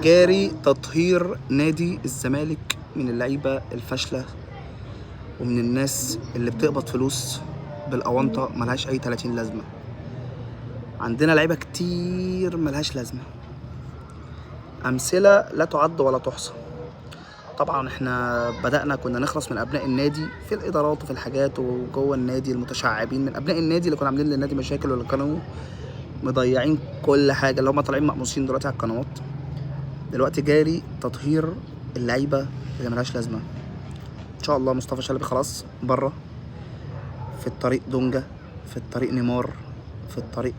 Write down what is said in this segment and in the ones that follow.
جاري تطهير نادي الزمالك من اللعيبة الفاشلة ومن الناس اللي بتقبض فلوس بالأونطة ملهاش أي 30 لازمة. عندنا لعيبة كتير ملهاش لازمة، أمثلة لا تعد ولا تحصى. طبعا احنا بدأنا كنا نخلص من أبناء النادي في الإدارات وفي الحاجات وجوه النادي، المتشعبين من أبناء النادي اللي كانوا عاملين للنادي مشاكل واللي كانوا مضيعين كل حاجة، اللي هم طالعين مقموصين دلوقتي على القنوات. دلوقتي جاري تطهير اللعيبة اللي ملهاش لازمة. ان شاء الله مصطفى شلبي خلاص بره، في الطريق دونجا، في الطريق نيمار، في الطريق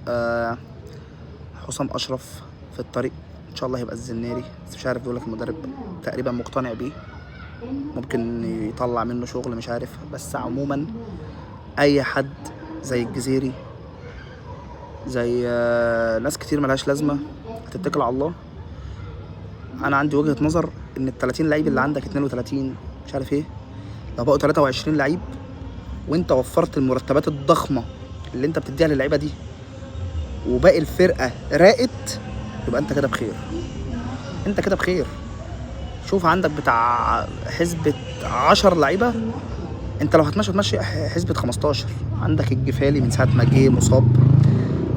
حسام اشرف، في الطريق ان شاء الله هيبقى الزناري، بس مش عارف، بيقول لك المدرب تقريبا مقتنع بيه، ممكن يطلع منه شغل مش عارف. بس عموما اي حد زي الجزيري، زي ناس كتير ملهاش لازمه، هتتكل على الله. انا عندي وجهه نظر ان ال 30 لعيب اللي عندك 32 مش عارف ايه، لو بقوا 23 لعيب وانت وفرت المرتبات الضخمه اللي انت بتديها للعيبه دي وباقي الفرقه راقت، يبقى انت كده بخير، انت كده بخير. شوف عندك بتاع حسبة 10 لعيبه، انت لو هتمشي حسبة 15. عندك الجفالي من ساعه ما جه مصاب،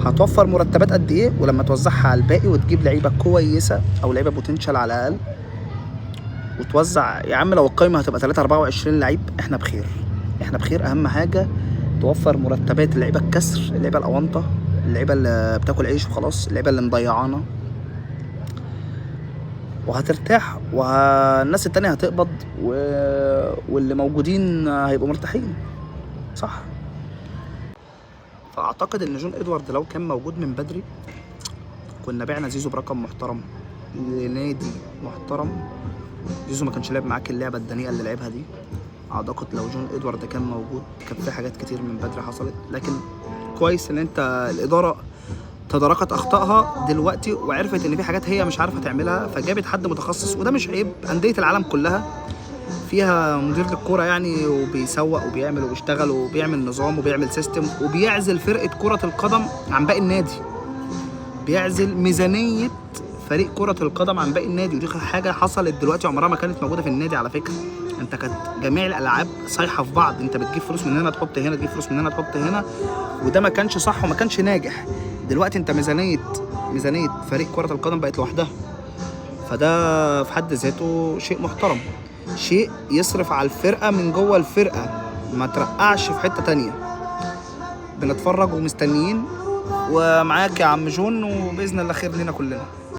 هتوفر مرتبات قد ايه؟ ولما توزعها على الباقي وتجيب لعيبه كويسه او لعيبه بوتنشال على الاقل وتوزع، يا عم لو القايمه هتبقى 24 لعيب احنا بخير، احنا بخير. اهم حاجه توفر مرتبات اللعيبه الكسر، اللعيبه الاونطه، اللعيبه اللي بتاكل عيش وخلاص، اللعيبه اللي مضيعانا، وهترتاح، والناس التانية هتقبض واللي موجودين هيبقوا مرتاحين، صح؟ فاعتقد ان جون ادوارد لو كان موجود من بدري كنا بعنا زيزو برقم محترم لنادي محترم. زيزو ما كانش لعب معاك اللعبه الدنيئه اللي لعبها دي. اعتقد لو جون ادوارد كان موجود كان في حاجات كتير من بدري حصلت، لكن كويس ان انت الاداره تداركت اخطائها دلوقتي وعرفت ان في حاجات هي مش عارفه تعملها، فجابت حد متخصص. وده مش عيب، انديه العالم كلها فيها مدير للكوره يعني، وبيسوق وبيعمل وبيشتغل وبيعمل نظام وبيعمل سيستم وبيعزل فرقه كره القدم عن باقي النادي، بيعزل ميزانيه فريق كرة القدم عن باقي النادي. ودي حاجة حصلت دلوقتي عمرها ما كانت موجودة في النادي على فكرة. انت كانت جميع الالعاب صايحة في بعض، انت بتجيب فلوس من هنا تحط هنا، تجيب فلوس من هنا تحط هنا، وده ما كانش صح وما كانش ناجح. دلوقتي انت ميزانية فريق كرة القدم بقت لوحدها، فده في حد ذاته شيء محترم، شيء يصرف على الفرقة من جوه الفرقة، ما ترقعش في حتة تانية. بنتفرج ومستنيين ومعاك يا عم جون، وبإذن الله خير لنا كلنا.